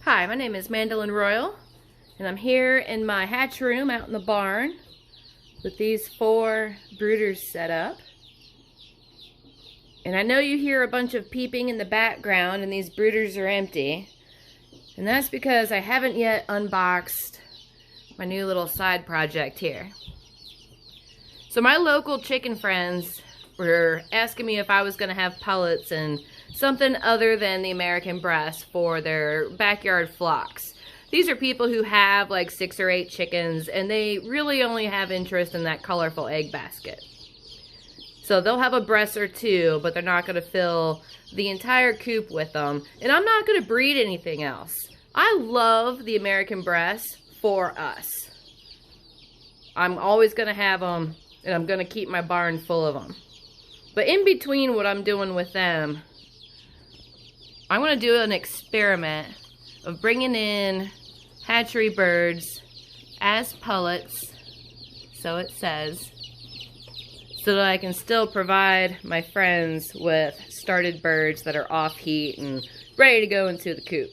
Hi, my name is Mandolin Royal, and I'm here in my hatch room out in the barn with these 4 brooders set up. And I know you hear a bunch of peeping in the background and these brooders are empty. And that's because I haven't yet unboxed my new little side project here. So my local chicken friends were asking me if I was going to have pullets and something other than the American Bresse for their backyard flocks. These are people who have like 6 or 8 chickens and they really only have interest in that colorful egg basket. So they'll have a Bresse or 2, but they're not going to fill the entire coop with them. And I'm not going to breed anything else. I love the American Bresse for us. I'm always going to have them, and I'm going to keep my barn full of them. But in between what I'm doing with them, I'm going to do an experiment of bringing in hatchery birds as pullets, so it says, so that I can still provide my friends with started birds that are off heat and ready to go into the coop.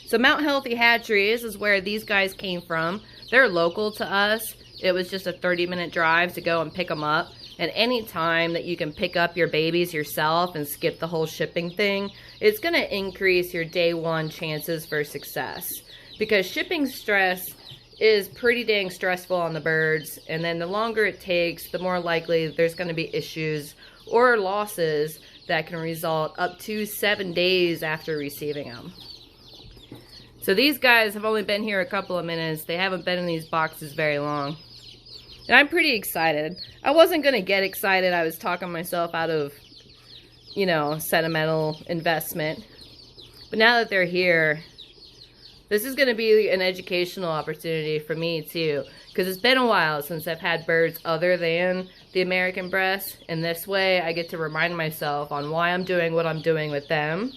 So Mount Healthy Hatcheries is where these guys came from. They're local to us. It was just a 30-minute drive to go and pick them up. And any time that you can pick up your babies yourself and skip the whole shipping thing, it's going to increase your day 1 chances for success. Because shipping stress is pretty dang stressful on the birds, and then the longer it takes, the more likely there's going to be issues or losses that can result up to 7 days after receiving them. So these guys have only been here a couple of minutes. They haven't been in these boxes very long. And I'm pretty excited. I wasn't going to get excited. I was talking myself out of, you know, sentimental investment. But now that they're here, this is going to be an educational opportunity for me too. Because it's been a while since I've had birds other than the American Bresse. And this way I get to remind myself on why I'm doing what I'm doing with them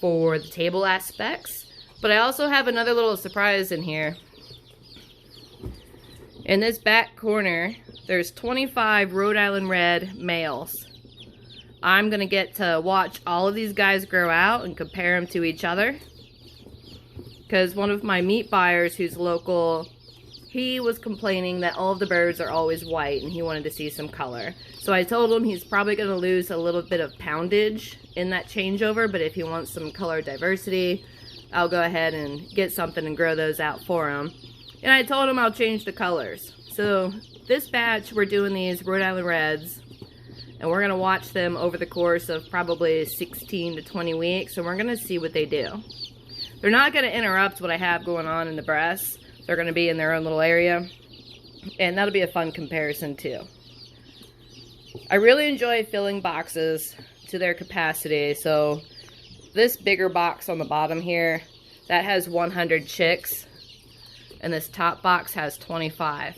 for the table aspects. But I also have another little surprise in here. In this back corner, there's 25 Rhode Island Red males. I'm going to get to watch all of these guys grow out and compare them to each other. Because one of my meat buyers who's local, he was complaining that all of the birds are always white and he wanted to see some color. So I told him he's probably going to lose a little bit of poundage in that changeover, but if he wants some color diversity, I'll go ahead and get something and grow those out for him. And I told him I'll change the colors. So this batch, we're doing these Rhode Island Reds. And we're going to watch them over the course of probably 16 to 20 weeks. And we're going to see what they do. They're not going to interrupt what I have going on in the Bresse. They're going to be in their own little area. And that'll be a fun comparison too. I really enjoy filling boxes to their capacity. So this bigger box on the bottom here, that has 100 chicks. And this top box has 25.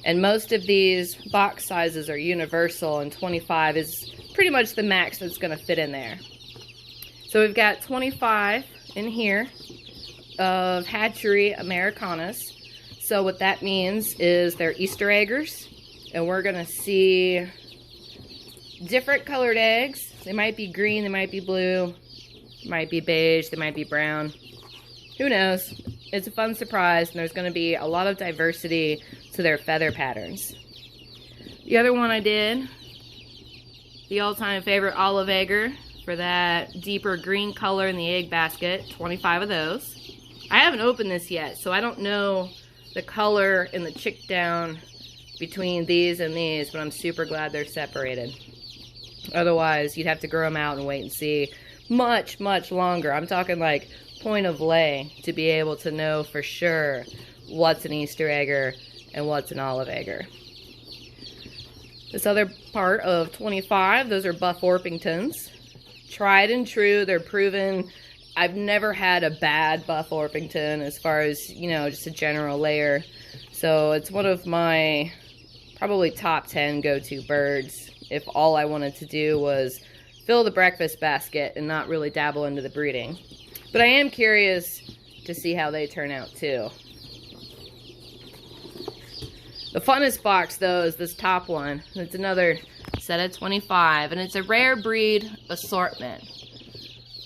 And most of these box sizes are universal, and 25 is pretty much the max that's going to fit in there. So we've got 25 in here of hatchery Americanas. So what that means is they're Easter eggers, and we're going to see different colored eggs. They might be green, they might be blue, they might be beige, they might be brown. Who knows? It's a fun surprise, and there's going to be a lot of diversity to their feather patterns. The other one I did, the all-time favorite olive egger for that deeper green color in the egg basket, 25 of those. I haven't opened this yet, so I don't know the color in the chick down between these and these, but I'm super glad they're separated. Otherwise, you'd have to grow them out and wait and see much, much longer. I'm talking like point of lay to be able to know for sure what's an Easter egger and what's an olive egger. This other part of 25, those are Buff Orpingtons. Tried and true, they're proven. I've never had a bad Buff Orpington as far as, you know, just a general layer. So it's one of my probably top 10 go-to birds if all I wanted to do was fill the breakfast basket and not really dabble into the breeding. But I am curious to see how they turn out too. The funnest box though is this top one. It's another set of 25, and it's a rare breed assortment.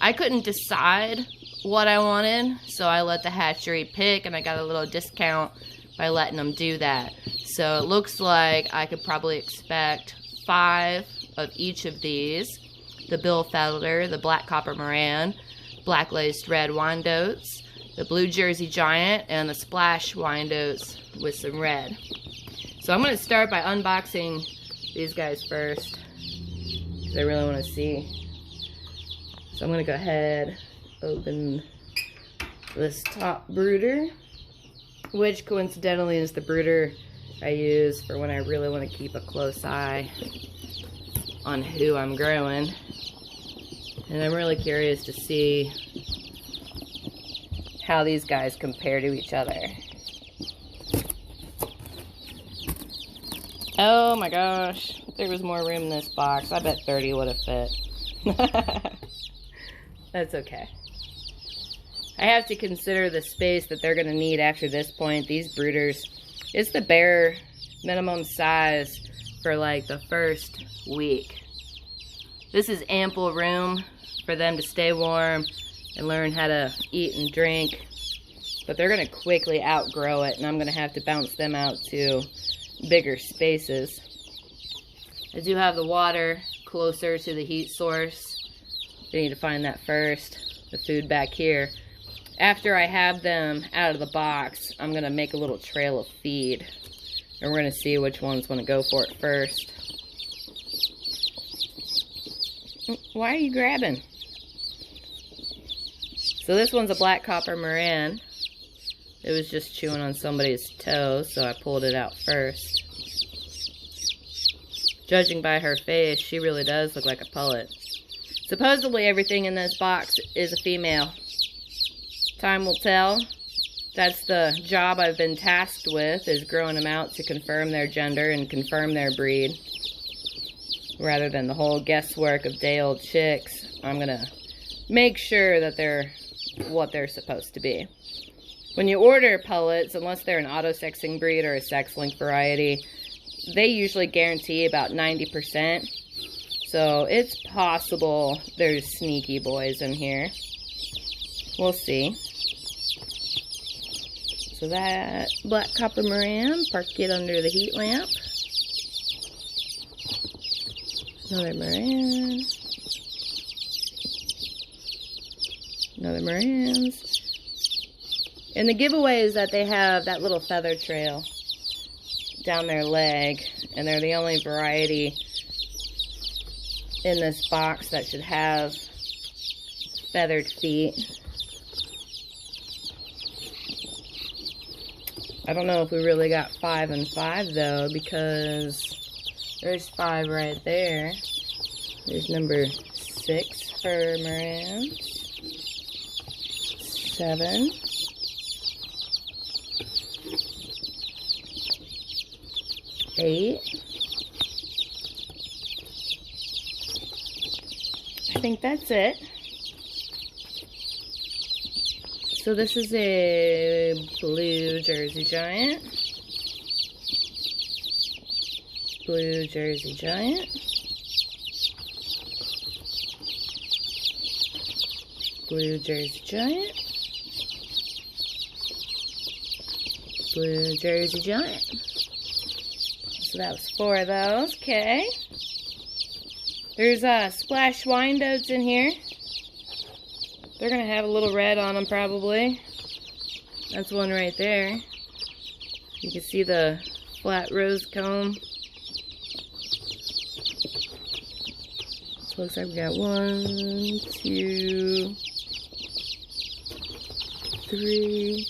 I couldn't decide what I wanted, so I let the hatchery pick, and I got a little discount by letting them do that. So it looks like I could probably expect 5 of each of these. The bill feather, the black copper Moran, black laced red Wyandottes, the blue Jersey Giant, and the splash Wyandottes with some red. So I'm going to start by unboxing these guys first, because I really want to see. So I'm going to go ahead, open this top brooder, which coincidentally is the brooder I use for when I really want to keep a close eye on who I'm growing. And I'm really curious to see how these guys compare to each other. Oh my gosh, if there was more room in this box, I bet 30 would have fit. That's okay. I have to consider the space that they're going to need after this point. These brooders, it's the bare minimum size for like the first week. This is ample room for them to stay warm and learn how to eat and drink. But they're going to quickly outgrow it, and I'm going to have to bounce them out to bigger spaces. I do have the water closer to the heat source. I need to find that first. The food back here. After I have them out of the box, I'm going to make a little trail of feed. And we're going to see which one's going to go for it first. Why are you grabbing? So this one's a black copper Moran. It was just chewing on somebody's toe, so I pulled it out first. Judging by her face, she really does look like a pullet. Supposedly everything in this box is a female. Time will tell. That's the job I've been tasked with, is growing them out to confirm their gender and confirm their breed. Rather than the whole guesswork of day-old chicks, I'm going to make sure that they're what they're supposed to be. When you order pullets, unless they're an auto-sexing breed or a sex-link variety, they usually guarantee about 90%. So it's possible there's sneaky boys in here. We'll see. So that black copper Moran, park it under the heat lamp. Another Moran. Another Morans. And the giveaway is that they have that little feather trail down their leg, and they're the only variety in this box that should have feathered feet. I don't know if we really got 5 and 5 though, because there's 5 right there. There's number 6 for Morans. 7. 8. I think that's it. So this is a blue Jersey Giant. Blue Jersey Giant. Blue Jersey Giant. Blue Jersey Giant. So that was 4 of those. Okay. There's splash Wyandottes in here. They're going to have a little red on them probably. That's one right there. You can see the flat rose comb. So looks like we got 1, 2, 3.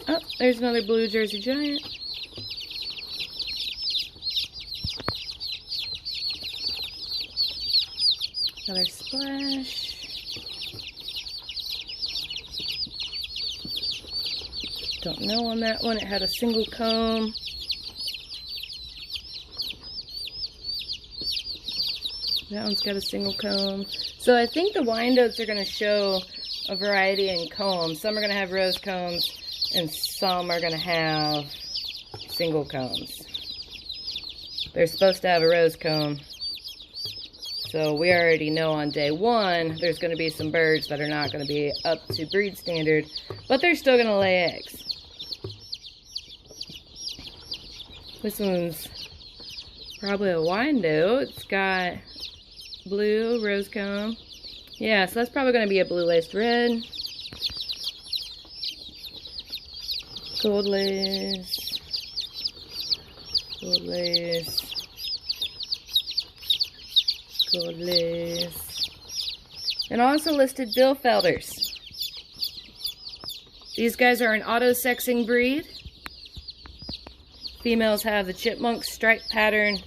Oh, there's another blue Jersey Giant. Another splash. Don't know on that one. It had a single comb. That one's got a single comb. So I think the Wyandottes are going to show a variety in combs. Some are going to have rose combs, and some are going to have single combs. They're supposed to have a rose comb. So we already know on day one, there's going to be some birds that are not going to be up to breed standard, but they're still going to lay eggs. This one's probably a Wyandotte. It's got blue rose comb. Yeah, so that's probably going to be a blue laced red. Gold lace. Gold lace. Gold lace. And also listed Billfelders. These guys are an auto-sexing breed. Females have the chipmunk stripe pattern.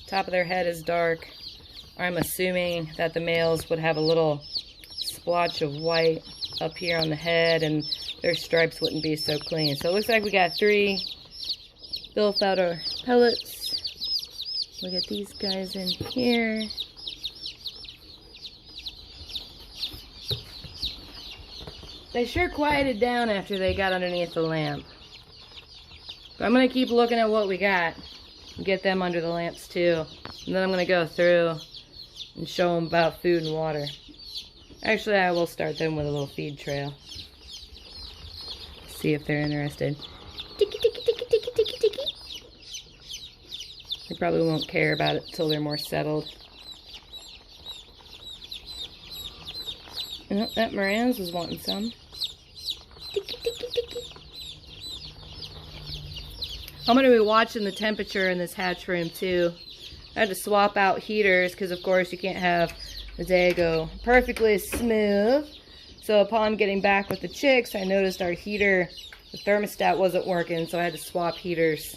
Top of their head is dark. I'm assuming that the males would have a little splotch of white up here on the head and their stripes wouldn't be so clean. So it looks like we got 3 Billfelder pullets. Look at these guys in here. They sure quieted down after they got underneath the lamp. But I'm going to keep looking at what we got and get them under the lamps too. And then I'm going to go through and show them about food and water. Actually, I will start them with a little feed trail. See if they're interested. Tiki, tiki, tiki, tiki, tiki, tiki. They probably won't care about it until they're more settled. Oh, that Moran's was wanting some. Tiki, tiki, tiki. I'm going to be watching the temperature in this hatch room too. I had to swap out heaters because of course you can't have the day go perfectly smooth. So upon getting back with the chicks, I noticed our heater, the thermostat wasn't working, so I had to swap heaters.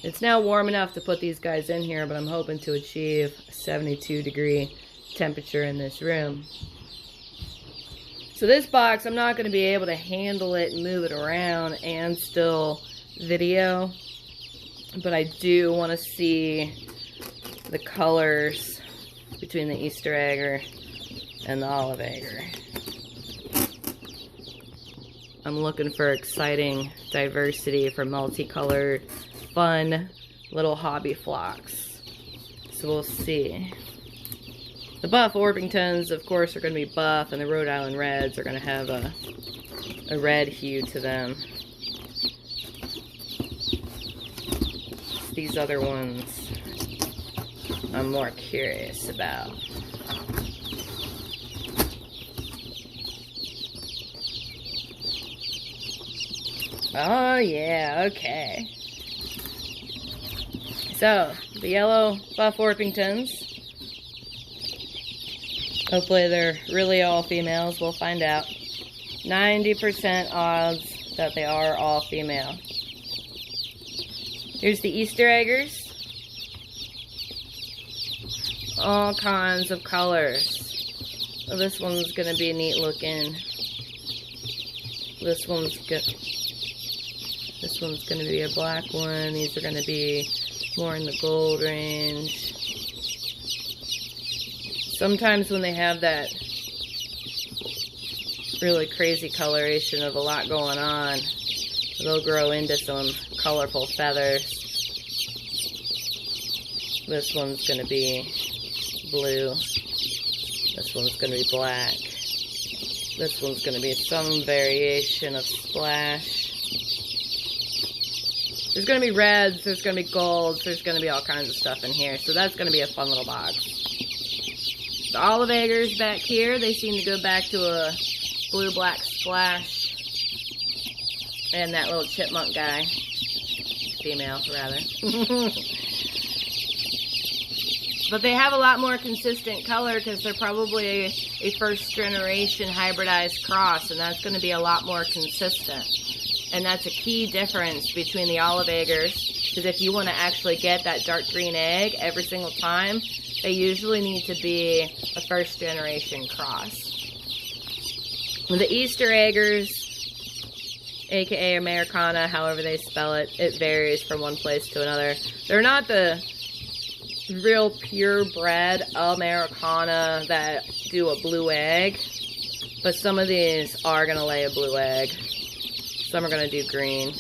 It's now warm enough to put these guys in here, but I'm hoping to achieve a 72-degree temperature in this room. So this box, I'm not going to be able to handle it and move it around and still video, but I do want to see the colors between the Easter egger and the olive egger. I'm looking for exciting diversity for multicolored, fun little hobby flocks. So we'll see. The buff Orpingtons, of course, are going to be buff, and the Rhode Island Reds are going to have a red hue to them. These other ones I'm more curious about. Oh yeah, okay. So, the yellow buff Orpingtons. Hopefully they're really all females. We'll find out. 90% odds that they are all female. Here's the Easter eggers. All kinds of colors. So this one's going to be neat looking. This one's going to be a black one. These are going to be more in the gold range. Sometimes when they have that really crazy coloration of a lot going on, they'll grow into some colorful feathers. This one's going to be blue. This one's going to be black. This one's going to be some variation of splash. There's going to be reds, there's going to be golds, there's going to be all kinds of stuff in here. So that's going to be a fun little box. The olive eggers back here, they seem to go back to a blue-black splash. And that little chipmunk guy. Female, rather. But they have a lot more consistent color because they're probably a first-generation hybridized cross, and that's going to be a lot more consistent. And that's a key difference between the olive eggers, because if you want to actually get that dark green egg every single time, they usually need to be a first-generation cross. The Easter eggers, aka Americana, however they spell it, it varies from one place to another. They're not the real purebred Americana that do a blue egg, but some of these are going to lay a blue egg. Some are going to do green.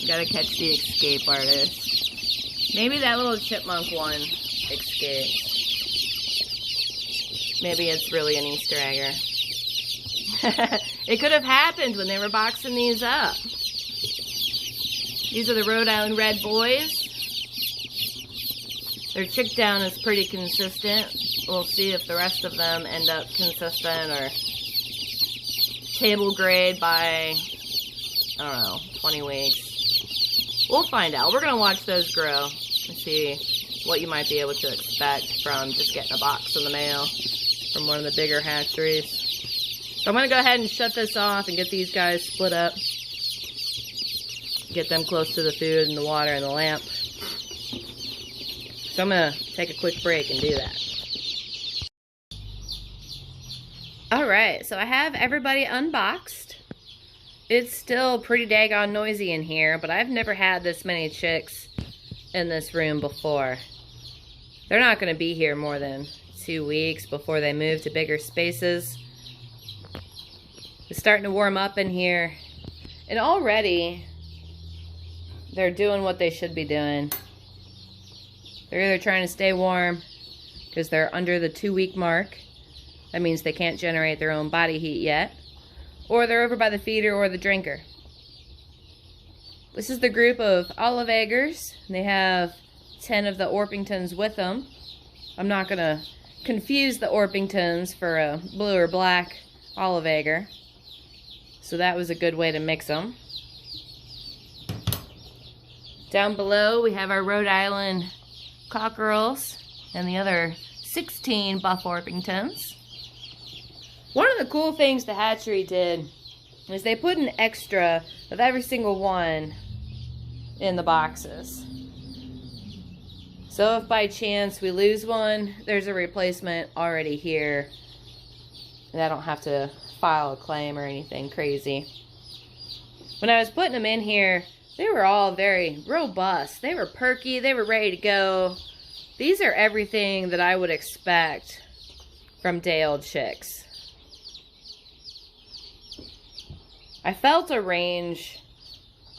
Gotta catch the escape artist. Maybe that little chipmunk one escaped. Maybe it's really an Easter egger. It could have happened when they were boxing these up. These are the Rhode Island Red boys. Their chick down is pretty consistent. We'll see if the rest of them end up consistent or table grade by, I don't know, 20 weeks. We'll find out. We're going to watch those grow and see what you might be able to expect from just getting a box in the mail from one of the bigger hatcheries. So I'm going to go ahead and shut this off and get these guys split up. Get them close to the food and the water and the lamp. So I'm going to take a quick break and do that. Alright, so I have everybody unboxed. It's still pretty daggone noisy in here, but I've never had this many chicks in this room before. They're not going to be here more than 2 weeks before they move to bigger spaces. It's starting to warm up in here, and already they're doing what they should be doing. They're either trying to stay warm because they're under the 2-week mark. That means they can't generate their own body heat yet. Or they're over by the feeder or the drinker. This is the group of olive eggers. They have 10 of the Orpingtons with them. I'm not going to confuse the Orpingtons for a blue or black olive egger. So that was a good way to mix them. Down below we have our Rhode Island cockerels and the other 16 buff Orpingtons. One of the cool things the hatchery did is they put an extra of every single one in the boxes. So if by chance we lose one, there's a replacement already here. And I don't have to file a claim or anything crazy. When I was putting them in here, they were all very robust. They were perky, they were ready to go. These are everything that I would expect from day-old chicks. I felt a range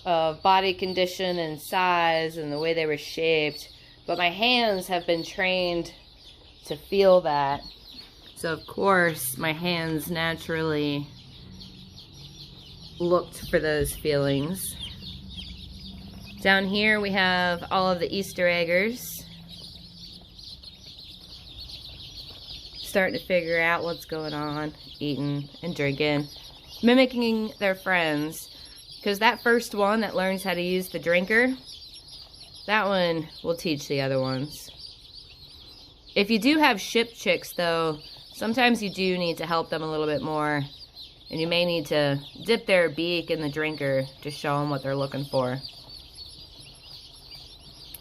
of body condition and size and the way they were shaped, but my hands have been trained to feel that. So of course my hands naturally looked for those feelings. Down here we have all of the Easter eggers. Starting to figure out what's going on, eating and drinking, mimicking their friends. Because that first one that learns how to use the drinker, that one will teach the other ones. If you do have ship chicks though, sometimes you do need to help them a little bit more. And you may need to dip their beak in the drinker to show them what they're looking for.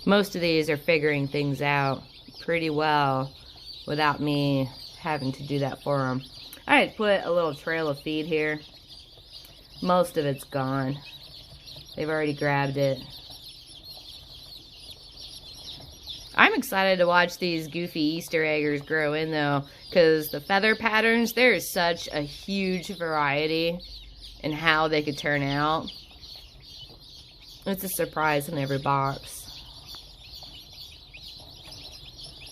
Most of these are figuring things out pretty well without me having to do that for them. I put a little trail of feed here. Most of it's gone. They've already grabbed it. I'm excited to watch these goofy Easter eggers grow in though, because the feather patterns, there is such a huge variety in how they could turn out. It's a surprise in every box.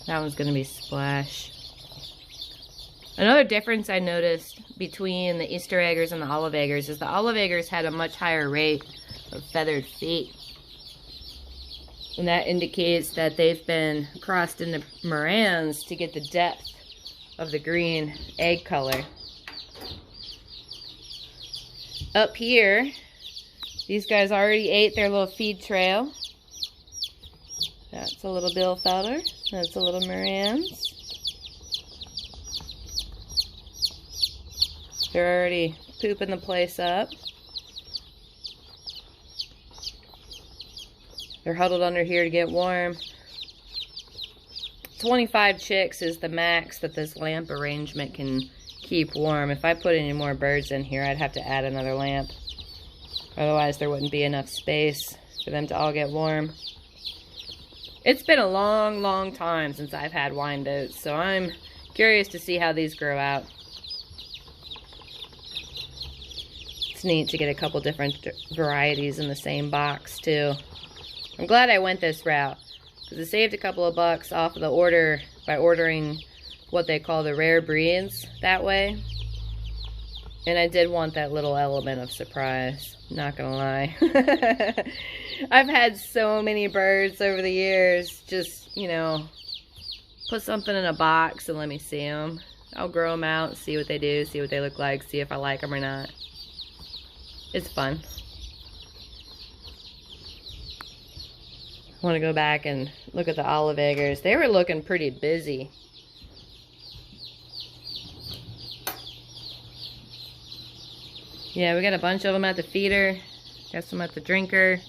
That one's going to be Splash. Another difference I noticed between the Easter eggers and the olive eggers is the olive eggers had a much higher rate of feathered feet. And that indicates that they've been crossed into Morans to get the depth of the green egg color. Up here, these guys already ate their little feed trail. That's a little Billfelder. That's a little Morans. They're already pooping the place up. They're huddled under here to get warm. 25 chicks is the max that this lamp arrangement can keep warm. If I put any more birds in here, I'd have to add another lamp. Otherwise, there wouldn't be enough space for them to all get warm. It's been a long, long time since I've had Wyandottes, so I'm curious to see how these grow out. It's neat to get a couple different varieties in the same box, too. I'm glad I went this route. because I saved a couple of bucks off of the order by ordering what they call the rare breeds that way. And I did want that little element of surprise, not gonna lie. I've had so many birds over the years, just, you know, put something in a box and let me see them. I'll grow them out, see what they do, see what they look like, see if I like them or not. It's fun. I want to go back and look at the olive eggers. They were looking pretty busy. Yeah, we got a bunch of them at the feeder. Got some at the drinker.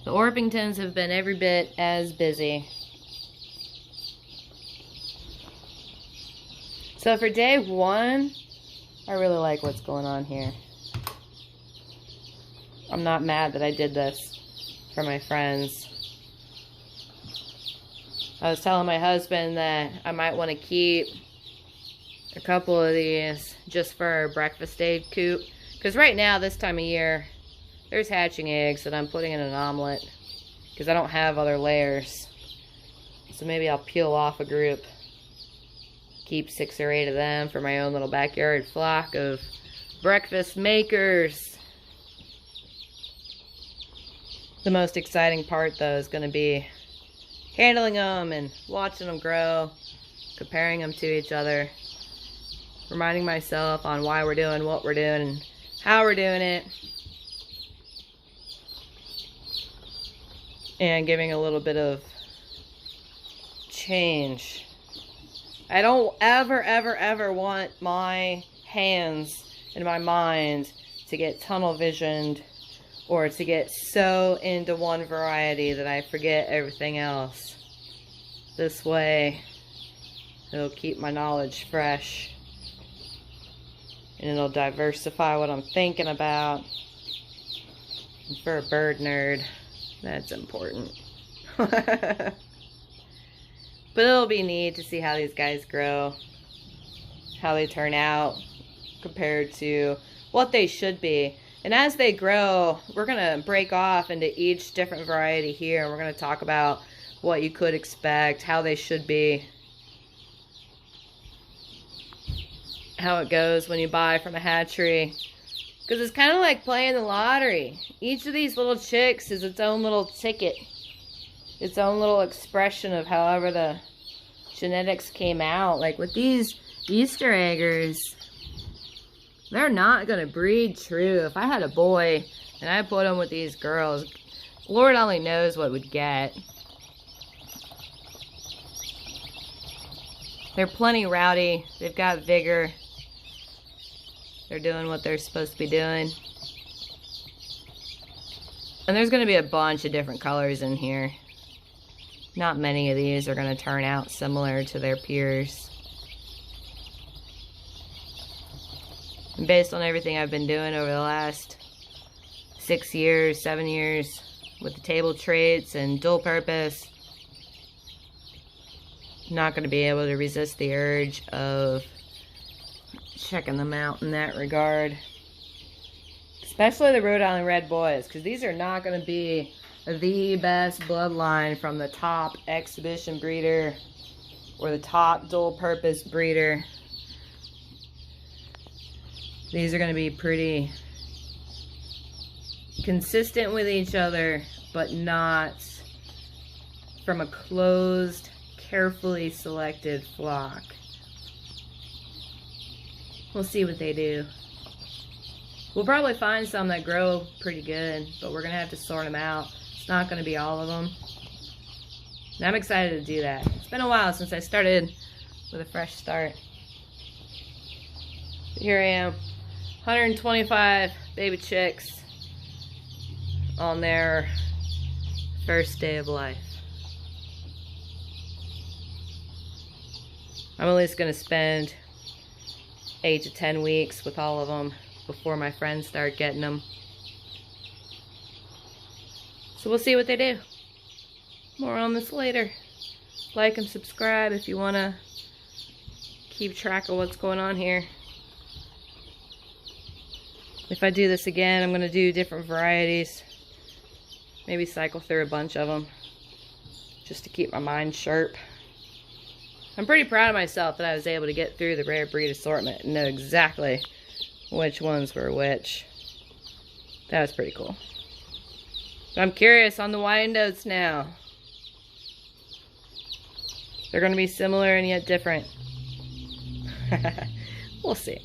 The Orpingtons have been every bit as busy. So for day one, I really like what's going on here. I'm not mad that I did this for my friends. I was telling my husband that I might want to keep a couple of these just for our breakfast egg coop. Because right now, this time of year, there's hatching eggs that I'm putting in an omelet. Because I don't have other layers. So maybe I'll peel off a group. Keep 6 or 8 of them for my own little backyard flock of breakfast makers. The most exciting part, though, is going to be handling them and watching them grow, comparing them to each other, reminding myself on why we're doing what we're doing and how we're doing it, and giving a little bit of change. I don't ever want my hands and my mind to get tunnel visioned or to get so into one variety that I forget everything else. This way, it'll keep my knowledge fresh. And it'll diversify what I'm thinking about. And for a bird nerd, that's important. But it'll be neat to see how these guys grow. How they turn out compared to what they should be. And as they grow, we're going to break off into each different variety here. And we're going to talk about what you could expect, how they should be. How it goes when you buy from a hatchery. Because it's kind of like playing the lottery. Each of these little chicks is its own little ticket. Its own little expression of however the genetics came out. Like with these Easter eggers, they're not going to breed true. If I had a boy and I put them with these girls, Lord only knows what we'd get. They're plenty rowdy. They've got vigor. They're doing what they're supposed to be doing. And there's going to be a bunch of different colors in here. Not many of these are going to turn out similar to their peers. And based on everything I've been doing over the last 6 years, 7 years with the table traits and dual purpose, I'm not going to be able to resist the urge of checking them out in that regard. Especially the Rhode Island Red boys, because these are not going to be the best bloodline from the top exhibition breeder or the top dual purpose breeder. These are going to be pretty consistent with each other, but not from a closed, carefully selected flock. We'll see what they do. We'll probably find some that grow pretty good, but we're going to have to sort them out. It's not going to be all of them. And I'm excited to do that. It's been a while since I started with a fresh start. Here I am, 125 baby chicks on their first day of life. I'm at least going to spend 8 to 10 weeks with all of them before my friends start getting them. So we'll see what they do. More on this later. Like and subscribe if you want to keep track of what's going on here. If I do this again, I'm going to do different varieties. Maybe cycle through a bunch of them just to keep my mind sharp. I'm pretty proud of myself that I was able to get through the rare breed assortment and know exactly which ones were which. That was pretty cool. But I'm curious on the Wyandottes now. They're going to be similar and yet different. We'll see.